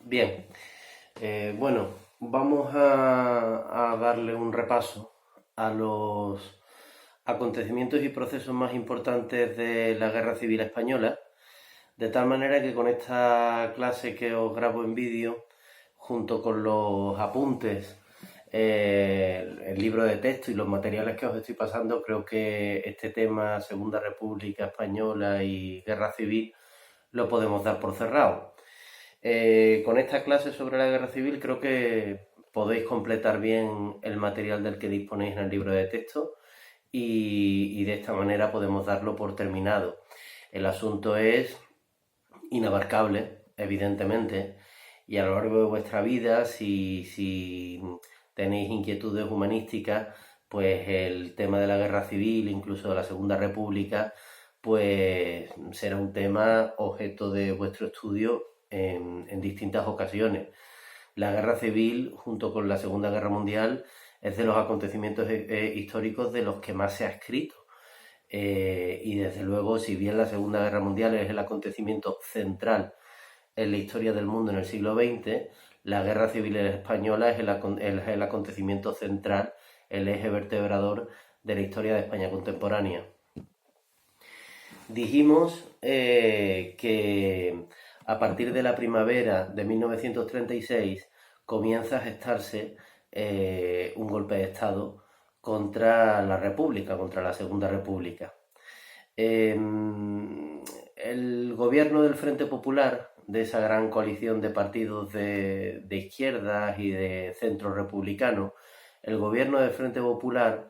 Bien, bueno, vamos a darle un repaso a los acontecimientos y procesos más importantes de la Guerra Civil Española, de tal manera que con esta clase que os grabo en vídeo, junto con los apuntes, el libro de texto y los materiales que os estoy pasando, creo que este tema, Segunda República Española y Guerra Civil, lo podemos dar por cerrado. Con esta clase sobre la guerra civil creo que podéis completar bien el material del que disponéis en el libro de texto y de esta manera podemos darlo por terminado. El asunto es inabarcable, evidentemente, y a lo largo de vuestra vida, si tenéis inquietudes humanísticas, pues el tema de la guerra civil, incluso de la Segunda República, pues será un tema objeto de vuestro estudio en distintas ocasiones. La guerra civil, junto con la Segunda Guerra Mundial, es de los acontecimientos históricos de los que más se ha escrito. Y desde luego, si bien la Segunda Guerra Mundial es el acontecimiento central en la historia del mundo en el siglo XX, la Guerra Civil Española es el acontecimiento central, el eje vertebrador de la historia de España contemporánea. Dijimos que a partir de la primavera de 1936 comienza a gestarse un golpe de Estado contra la República, contra la Segunda República. El gobierno del Frente Popular, de esa gran coalición de partidos de izquierdas y de centro republicano, el gobierno del Frente Popular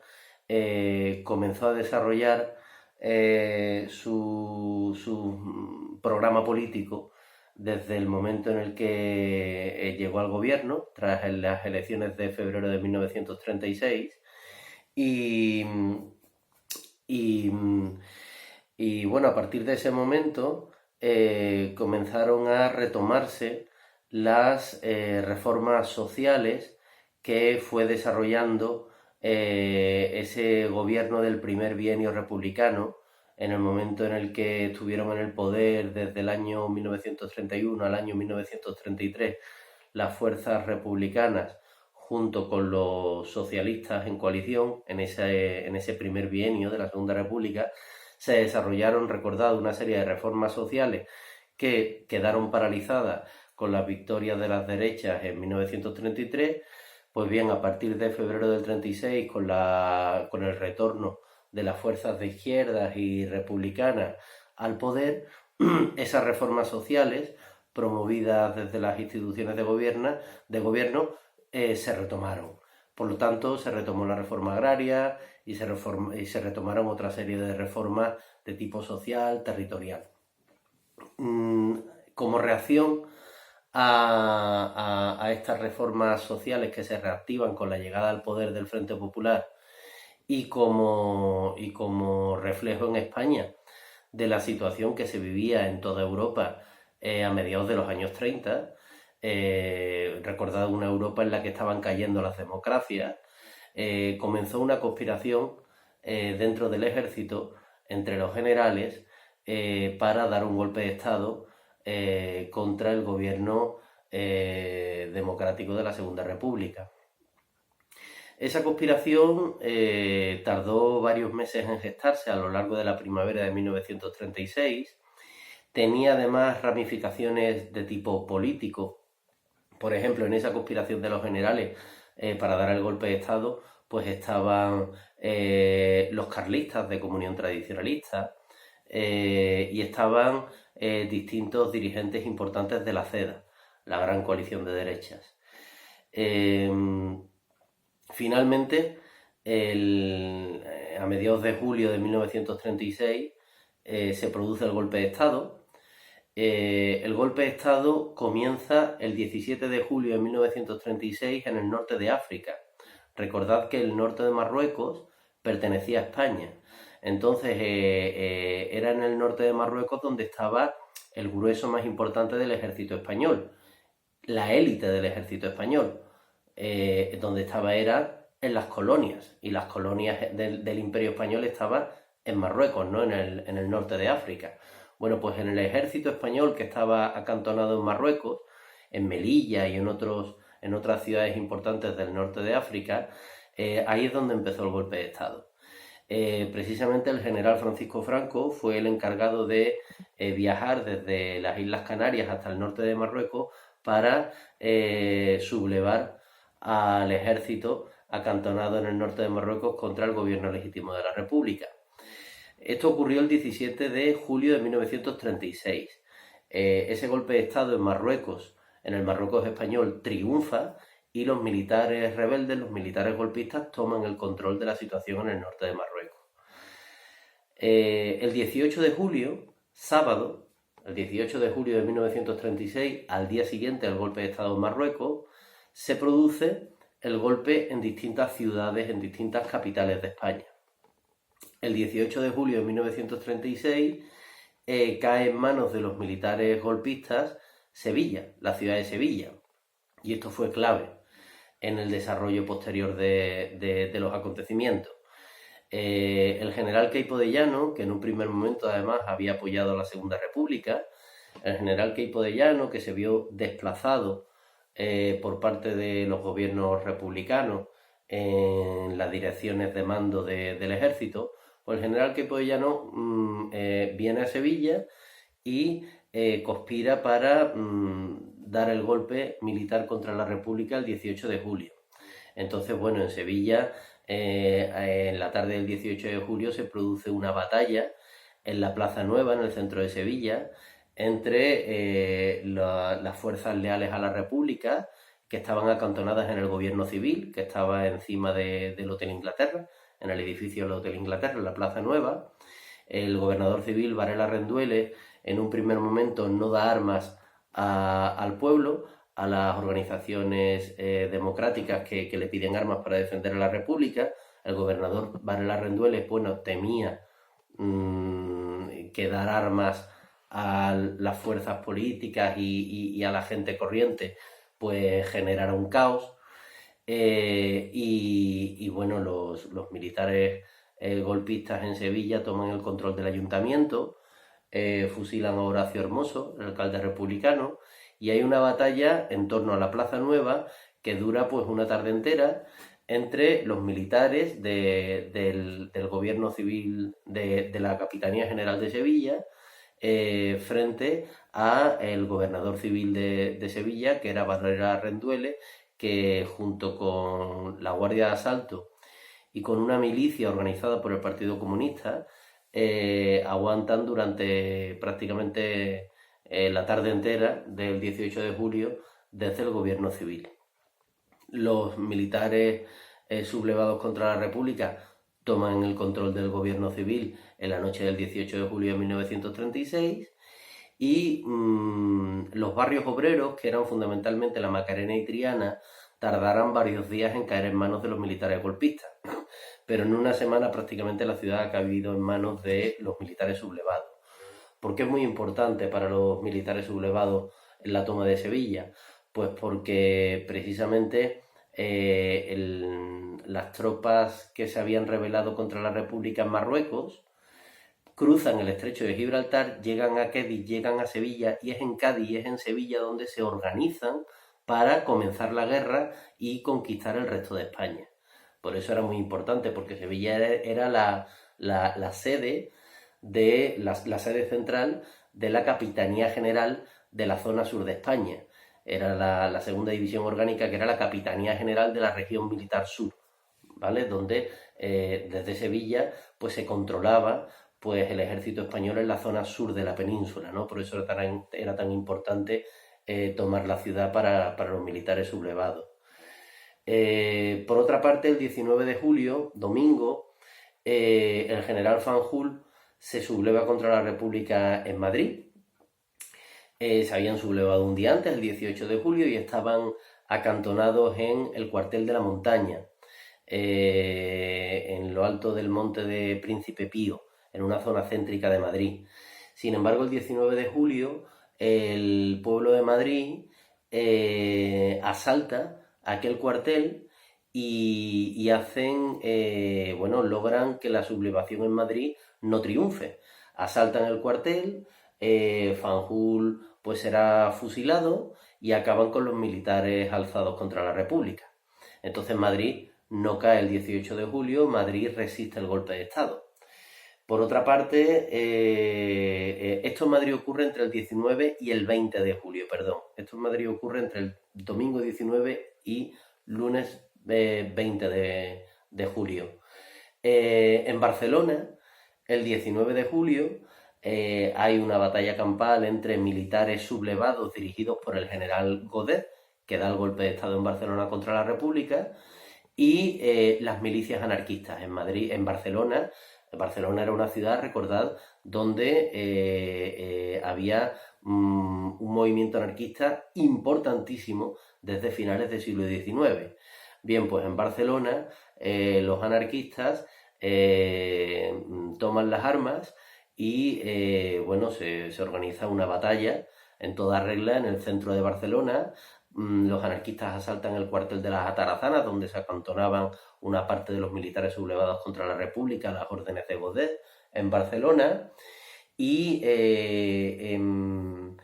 comenzó a desarrollar su programa político desde el momento en el que llegó al gobierno, tras las elecciones de febrero de 1936, y, y, y bueno, a partir de ese momento comenzaron a retomarse las reformas sociales que fue desarrollando ese gobierno del primer bienio republicano en el momento en el que estuvieron en el poder desde el año 1931 al año 1933 las fuerzas republicanas junto con los socialistas en coalición en ese primer bienio de la Segunda República. Se desarrollaron, recordad, una serie de reformas sociales que quedaron paralizadas con las victorias de las derechas en 1933. Pues bien, a partir de febrero del 36, con el retorno de las fuerzas de izquierdas y republicanas al poder, esas reformas sociales promovidas desde las instituciones de gobierno se retomaron. Por lo tanto, se retomó la reforma agraria y se retomaron otra serie de reformas de tipo social, territorial. Como reacción a estas reformas sociales que se reactivan con la llegada al poder del Frente Popular y como reflejo en España de la situación que se vivía en toda Europa a mediados de los años 30, recordad una Europa en la que estaban cayendo las democracias, comenzó una conspiración dentro del ejército entre los generales para dar un golpe de Estado contra el gobierno democrático de la Segunda República. Esa conspiración tardó varios meses en gestarse a lo largo de la primavera de 1936. Tenía además ramificaciones de tipo político. Por ejemplo, en esa conspiración de los generales para dar el golpe de Estado, pues estaban los carlistas de Comunión Tradicionalista y estaban distintos dirigentes importantes de la CEDA, la gran coalición de derechas. Finalmente, a mediados de julio de 1936 se produce el golpe de Estado. El golpe de Estado comienza el 17 de julio de 1936 en el norte de África. Recordad que el norte de Marruecos pertenecía a España. Entonces era en el norte de Marruecos donde estaba el grueso más importante del ejército español, la élite del ejército español. Donde estaba era en las colonias, y las colonias del Imperio Español estaban en Marruecos, ¿no? en el norte de África. Bueno, pues en el ejército español que estaba acantonado en Marruecos en Melilla y en otras ciudades importantes del norte de África, ahí es donde empezó el golpe de Estado. Precisamente el general Francisco Franco fue el encargado de viajar desde las Islas Canarias hasta el norte de Marruecos para sublevar al ejército acantonado en el norte de Marruecos contra el gobierno legítimo de la República. Esto ocurrió el 17 de julio de 1936. Ese golpe de Estado en Marruecos, en el Marruecos español, triunfa y los militares rebeldes, los militares golpistas, toman el control de la situación en el norte de Marruecos. El 18 de julio, sábado, el 18 de julio de 1936, al día siguiente del golpe de Estado en Marruecos, se produce el golpe en distintas ciudades, en distintas capitales de España. El 18 de julio de 1936 cae en manos de los militares golpistas Sevilla, la ciudad de Sevilla. Y esto fue clave en el desarrollo posterior de los acontecimientos. El general Queipo de Llano, que en un primer momento además había apoyado a la Segunda República, el general Queipo de Llano, que se vio desplazado por parte de los gobiernos republicanos en las direcciones de mando del ejército, pues el general Queipo de Llano viene a Sevilla y conspira para dar el golpe militar contra la República el 18 de julio. Entonces, bueno, en Sevilla, en la tarde del 18 de julio se produce una batalla en la Plaza Nueva, en el centro de Sevilla, entre las fuerzas leales a la República, que estaban acantonadas en el gobierno civil, que estaba encima del Hotel Inglaterra, en el edificio del Hotel Inglaterra, en la Plaza Nueva. El gobernador civil, Varela Rendueles, en un primer momento no da armas al pueblo, a las organizaciones democráticas que le piden armas para defender a la República. El gobernador Varela Rendueles, bueno, temía que dar armas a las fuerzas políticas y a la gente corriente, pues generara un caos. Y bueno, los militares golpistas en Sevilla toman el control del ayuntamiento, fusilan a Horacio Hermoso, el alcalde republicano, y hay una batalla en torno a la Plaza Nueva que dura pues una tarde entera entre los militares del gobierno civil de la Capitanía General de Sevilla frente a el gobernador civil de Sevilla, que era Varela Rendueles, que junto con la Guardia de Asalto y con una milicia organizada por el Partido Comunista aguantan durante prácticamente la tarde entera del 18 de julio desde el gobierno civil. Los militares sublevados contra la República toman el control del gobierno civil en la noche del 18 de julio de 1936 y los barrios obreros, que eran fundamentalmente la Macarena y Triana, tardarán varios días en caer en manos de los militares golpistas. Pero en una semana prácticamente la ciudad ha caído en manos de los militares sublevados. ¿Por qué es muy importante para los militares sublevados la toma de Sevilla? Pues porque precisamente las tropas que se habían rebelado contra la República en Marruecos cruzan el estrecho de Gibraltar, llegan a Cádiz, llegan a Sevilla, y es en Cádiz y es en Sevilla donde se organizan para comenzar la guerra y conquistar el resto de España. Por eso era muy importante, porque Sevilla era la sede la sede central de la Capitanía General de la zona sur de España. Era la segunda división orgánica, que era la Capitanía General de la región militar sur, ¿vale? Donde desde Sevilla pues se controlaba pues el ejército español en la zona sur de la península, ¿no? Por eso era tan importante tomar la ciudad para los militares sublevados. Por otra parte, el 19 de julio, domingo, el general Fanjul se subleva contra la República en Madrid. Se habían sublevado un día antes, el 18 de julio, y estaban acantonados en el cuartel de la Montaña, en lo alto del monte de Príncipe Pío, en una zona céntrica de Madrid. Sin embargo, el 19 de julio, el pueblo de Madrid asalta aquel cuartel y hacen, logran que la sublevación en Madrid no triunfe. Asaltan el cuartel, Fanjul pues será fusilado y acaban con los militares alzados contra la República. Entonces Madrid no cae el 18 de julio, Madrid resiste el golpe de Estado. Por otra parte, esto en Madrid ocurre entre el 19 y el 20 de julio, perdón. Esto en Madrid ocurre entre el domingo 19 y lunes 20 de julio. En Barcelona, el 19 de julio, hay una batalla campal entre militares sublevados dirigidos por el general Godet, que da el golpe de Estado en Barcelona contra la República, y las milicias anarquistas en Madrid, en Barcelona. Barcelona era una ciudad, recordad, donde había un movimiento anarquista importantísimo desde finales del siglo XIX. Bien, pues en Barcelona los anarquistas toman las armas y bueno, se organiza una batalla en toda regla en el centro de Barcelona. Los anarquistas asaltan el cuartel de las Atarazanas, donde se acantonaban una parte de los militares sublevados contra la República, las órdenes de Godet, en Barcelona. Y en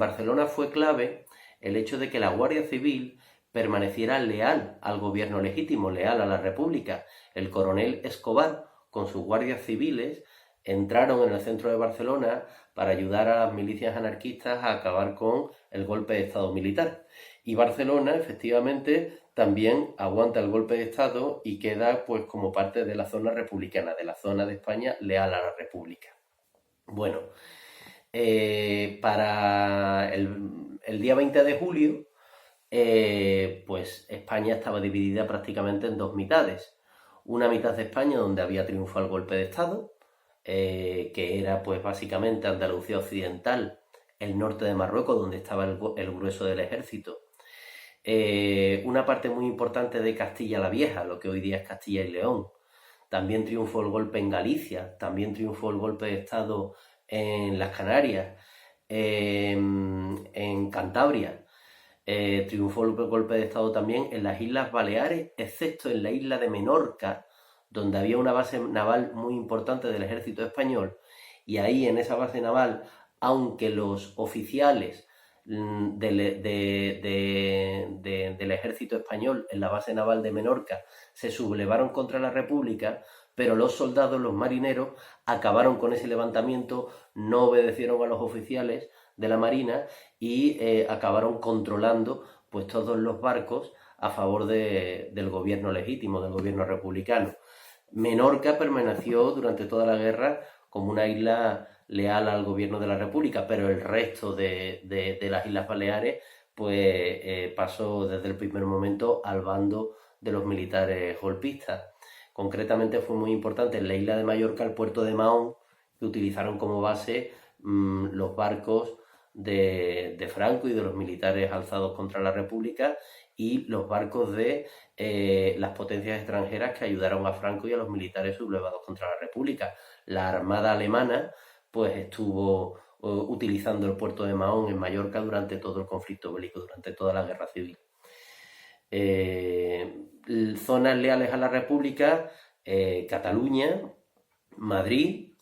Barcelona fue clave el hecho de que la Guardia Civil permaneciera leal al gobierno legítimo, leal a la República. El coronel Escobar, con sus guardias civiles, entraron en el centro de Barcelona para ayudar a las milicias anarquistas a acabar con el golpe de Estado militar. Y Barcelona, efectivamente, también aguanta el golpe de Estado y queda pues como parte de la zona republicana, de la zona de España leal a la República. Bueno, para el día 20 de julio, pues España estaba dividida prácticamente en dos mitades. Una mitad de España donde había triunfado el golpe de Estado, que era pues básicamente Andalucía Occidental, el norte de Marruecos, donde estaba el grueso del ejército. Una parte muy importante de Castilla la Vieja, lo que hoy día es Castilla y León. También triunfó el golpe en Galicia, también triunfó el golpe de Estado en las Canarias, en Cantabria. Triunfó el golpe de Estado también en las Islas Baleares, excepto en la isla de Menorca, donde había una base naval muy importante del ejército español, y ahí en esa base naval, aunque los oficiales del ejército español en la base naval de Menorca se sublevaron contra la República, pero los soldados, los marineros, acabaron con ese levantamiento, no obedecieron a los oficiales de la Marina y acabaron controlando pues todos los barcos a favor del gobierno legítimo, del gobierno republicano. Menorca permaneció durante toda la guerra como una isla leal al gobierno de la República, pero el resto de las Islas Baleares pues pasó desde el primer momento al bando de los militares golpistas. Concretamente fue muy importante en la isla de Mallorca el puerto de Mahón, que utilizaron como base los barcos de Franco y de los militares alzados contra la República, y los barcos de las potencias extranjeras que ayudaron a Franco y a los militares sublevados contra la República. La Armada alemana pues estuvo utilizando el puerto de Mahón en Mallorca durante todo el conflicto bélico, durante toda la guerra civil. Zonas leales a la República, Cataluña, Madrid,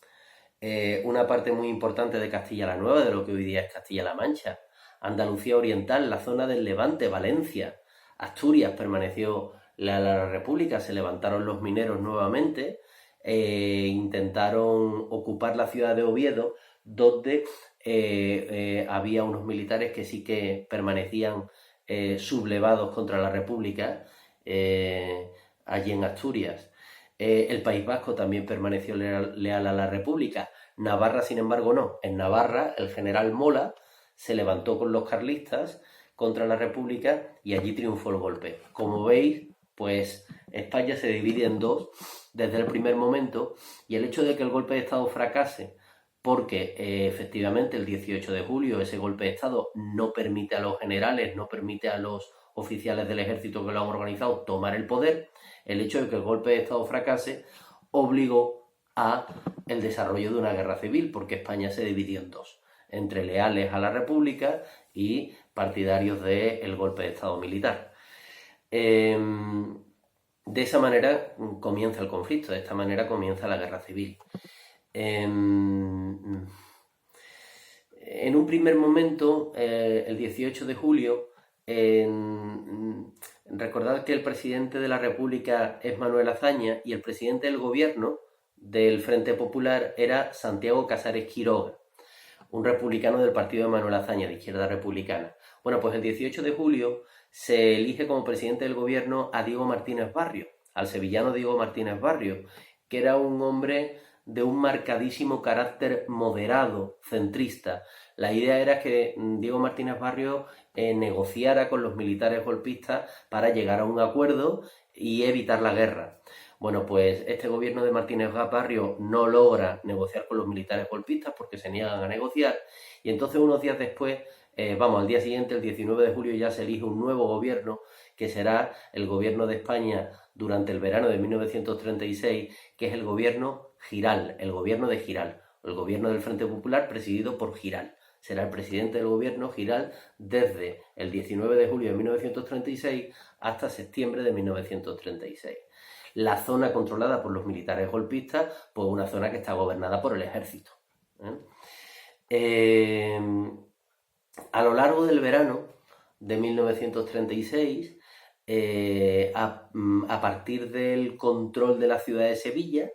una parte muy importante de Castilla la Nueva, de lo que hoy día es Castilla-La Mancha, Andalucía Oriental, la zona del Levante, Valencia, Asturias permaneció leal a la República, se levantaron los mineros nuevamente, intentaron ocupar la ciudad de Oviedo, donde había unos militares que sí que permanecían sublevados contra la República, allí en Asturias. El País Vasco también permaneció leal a la República. Navarra, sin embargo, no. En Navarra, el general Mola se levantó con los carlistas contra la República y allí triunfó el golpe. Como veis, pues España se divide en dos desde el primer momento, y el hecho de que el golpe de Estado fracase, porque efectivamente el 18 de julio ese golpe de Estado no permite a los generales, no permite a los oficiales del ejército que lo han organizado tomar el poder, el hecho de que el golpe de Estado fracase obligó a el desarrollo de una guerra civil, porque España se dividió en dos, entre leales a la República y partidarios del golpe de Estado militar. De esa manera comienza el conflicto, de esta manera comienza la guerra civil. En un primer momento, el 18 de julio, recordad que el presidente de la República es Manuel Azaña y el presidente del gobierno del Frente Popular era Santiago Casares Quiroga, un republicano del partido de Manuel Azaña, de Izquierda Republicana. Bueno, pues el 18 de julio se elige como presidente del gobierno a Diego Martínez Barrio, al sevillano Diego Martínez Barrio, que era un hombre de un marcadísimo carácter moderado, centrista. La idea era que Diego Martínez Barrio negociara con los militares golpistas para llegar a un acuerdo y evitar la guerra. Bueno, pues este gobierno de Martínez Barrio no logra negociar con los militares golpistas porque se niegan a negociar, y entonces unos días después, al día siguiente, el 19 de julio, ya se elige un nuevo gobierno que será el gobierno de España durante el verano de 1936, que es el gobierno Giral, el gobierno de Giral, el gobierno del Frente Popular presidido por Giral. Será el presidente del gobierno Giral desde el 19 de julio de 1936 hasta septiembre de 1936. La zona controlada por los militares golpistas, pues una zona que está gobernada por el ejército. A lo largo del verano de 1936, a partir del control de la ciudad de Sevilla,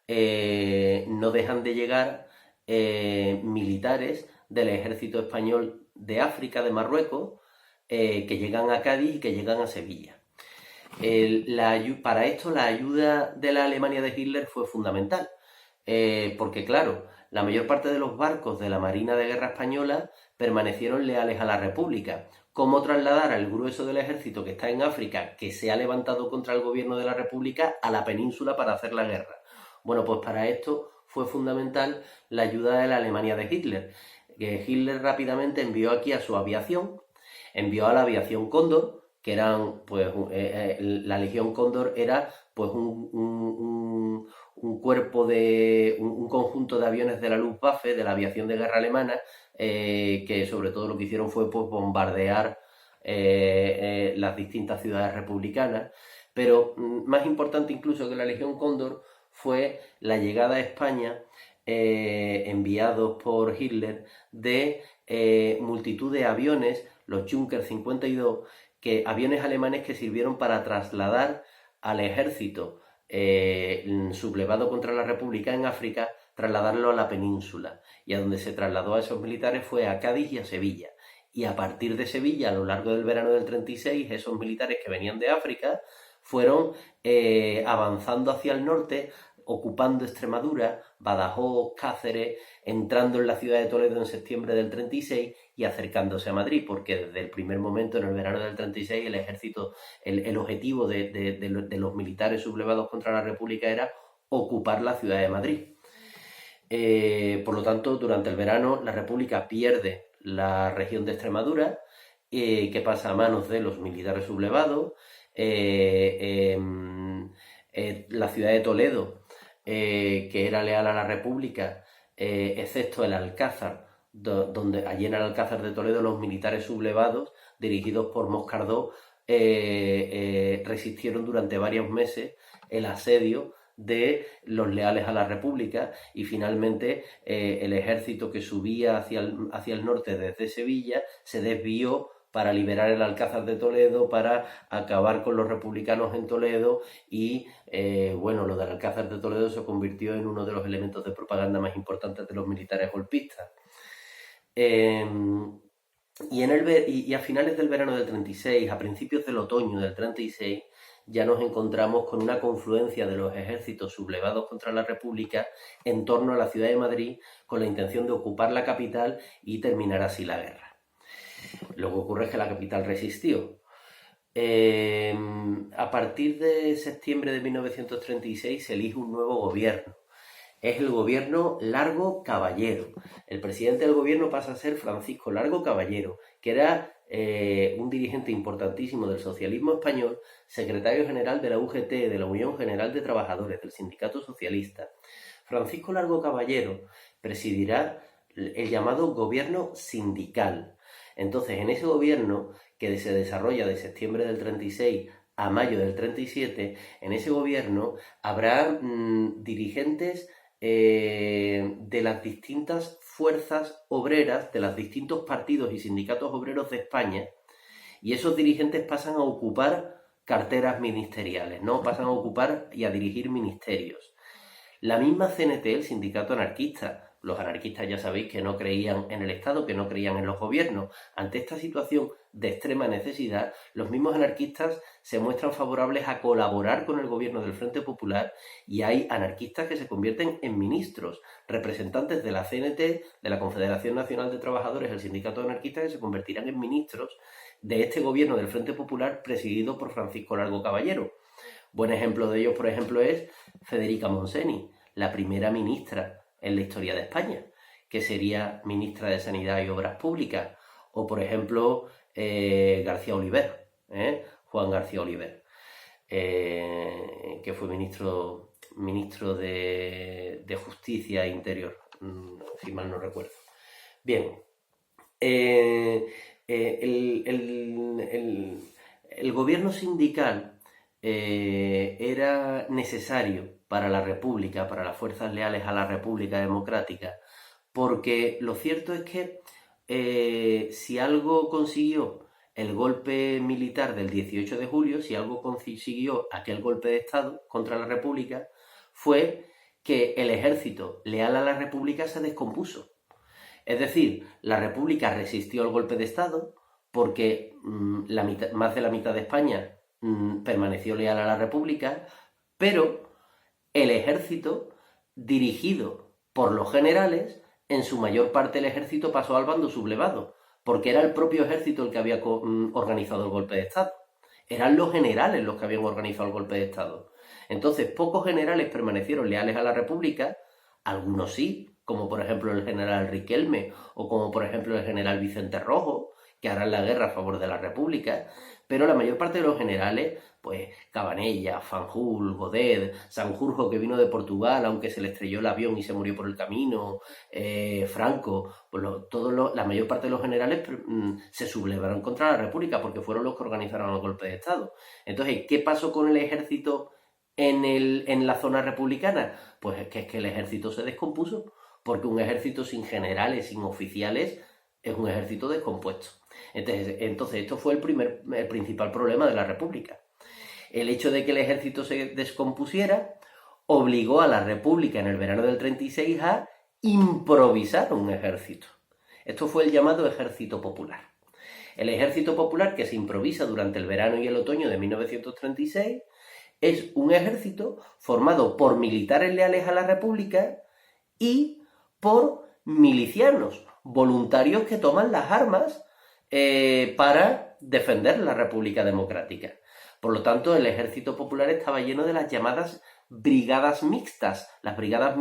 no dejan de llegar militares del ejército español de África, de Marruecos, que llegan a Cádiz y que llegan a Sevilla. Para esto la ayuda de la Alemania de Hitler fue fundamental, porque claro, la mayor parte de los barcos de la Marina de Guerra Española permanecieron leales a la República. ¿Cómo trasladar al grueso del ejército que está en África, que se ha levantado contra el gobierno de la República, a la península para hacer la guerra? Bueno, pues para esto fue fundamental la ayuda de la Alemania de Hitler. Hitler rápidamente envió aquí a su aviación, envió a la aviación Cóndor, que eran, pues, la Legión Cóndor era, pues, un cuerpo de, un conjunto de aviones de la Luftwaffe, de la aviación de guerra alemana, que sobre todo lo que hicieron fue, pues, bombardear las distintas ciudades republicanas. Pero más importante incluso que la Legión Cóndor fue la llegada a España, enviados por Hitler, de multitud de aviones, los Junker 52, aviones alemanes que sirvieron para trasladar al ejército sublevado contra la República en África, trasladarlo a la península. Y a donde se trasladó a esos militares fue a Cádiz y a Sevilla. Y a partir de Sevilla, a lo largo del verano del 36, esos militares que venían de África fueron avanzando hacia el norte, ocupando Extremadura, Badajoz, Cáceres, entrando en la ciudad de Toledo en septiembre del 36 y acercándose a Madrid, porque desde el primer momento, en el verano del 36, el ejército, el objetivo de los militares sublevados contra la República era ocupar la ciudad de Madrid. Por lo tanto, durante el verano, la República pierde la región de Extremadura, que pasa a manos de los militares sublevados. La ciudad de Toledo, que era leal a la República, excepto el Alcázar, donde allí en el Alcázar de Toledo los militares sublevados, dirigidos por Moscardó, resistieron durante varios meses el asedio de los leales a la República, y finalmente el ejército que subía hacia el norte desde Sevilla se desvió para liberar el Alcázar de Toledo, para acabar con los republicanos en Toledo, y lo del Alcázar de Toledo se convirtió en uno de los elementos de propaganda más importantes de los militares golpistas. Y a finales del verano del 36, a principios del otoño del 36, ya nos encontramos con una confluencia de los ejércitos sublevados contra la República en torno a la ciudad de Madrid, con la intención de ocupar la capital y terminar así la guerra. Lo que ocurre es que la capital resistió. A partir de septiembre de 1936 se elige un nuevo gobierno. Es el gobierno Largo Caballero. El presidente del gobierno pasa a ser Francisco Largo Caballero, que era un dirigente importantísimo del socialismo español, secretario general de la UGT, de la Unión General de Trabajadores, del Sindicato Socialista. Francisco Largo Caballero presidirá el llamado gobierno sindical. Entonces, en ese gobierno, que se desarrolla de septiembre del 36 a mayo del 37, en ese gobierno habrá dirigentes de las distintas fuerzas obreras de los distintos partidos y sindicatos obreros de España, y esos dirigentes pasan a ocupar carteras ministeriales, ¿no? Pasan a ocupar y a dirigir ministerios. La misma CNT, el sindicato anarquista. Los anarquistas ya sabéis que no creían en el Estado, que no creían en los gobiernos. Ante esta situación de extrema necesidad, los mismos anarquistas se muestran favorables a colaborar con el gobierno del Frente Popular, y hay anarquistas que se convierten en ministros, representantes de la CNT, de la Confederación Nacional de Trabajadores, el sindicato anarquista, que se convertirán en ministros de este gobierno del Frente Popular presidido por Francisco Largo Caballero. Buen ejemplo de ello, por ejemplo, es Federica Montseny, la primera ministra en la historia de España, que sería ministra de Sanidad y Obras Públicas, o por ejemplo García Oliver, Juan García Oliver, que fue ministro de Justicia e Interior, si mal no recuerdo. Bien, el gobierno sindical era necesario para la República, para las fuerzas leales a la República Democrática, porque lo cierto es que si algo consiguió el golpe militar del 18 de julio, si algo consiguió aquel golpe de Estado contra la República, fue que el ejército leal a la República se descompuso. Es decir, la República resistió al golpe de Estado porque más de la mitad de España permaneció leal a la República, pero el ejército, dirigido por los generales, en su mayor parte el ejército pasó al bando sublevado, porque era el propio ejército el que había organizado el golpe de Estado. Eran los generales los que habían organizado el golpe de Estado. Entonces, pocos generales permanecieron leales a la República, algunos sí, como por ejemplo el general Riquelme, o como por ejemplo el general Vicente Rojo, que harán la guerra a favor de la República, pero la mayor parte de los generales, pues Cabanella, Fanjul, Godet, Sanjurjo, que vino de Portugal, aunque se le estrelló el avión y se murió por el camino, Franco, pues la mayor parte de los generales se sublevaron contra la República porque fueron los que organizaron el golpe de Estado. Entonces, ¿qué pasó con el ejército en la zona republicana? Pues es que el ejército se descompuso, porque un ejército sin generales, sin oficiales, es un ejército descompuesto. Entonces esto fue el principal problema de la República. El hecho de que el ejército se descompusiera obligó a la República en el verano del 36 a improvisar un ejército. Esto fue el llamado Ejército Popular. El Ejército Popular, que se improvisa durante el verano y el otoño de 1936, es un ejército formado por militares leales a la República y por milicianos, voluntarios que toman las armas para defender la República Democrática. Por lo tanto, el Ejército Popular estaba lleno de las llamadas brigadas mixtas. Las brigadas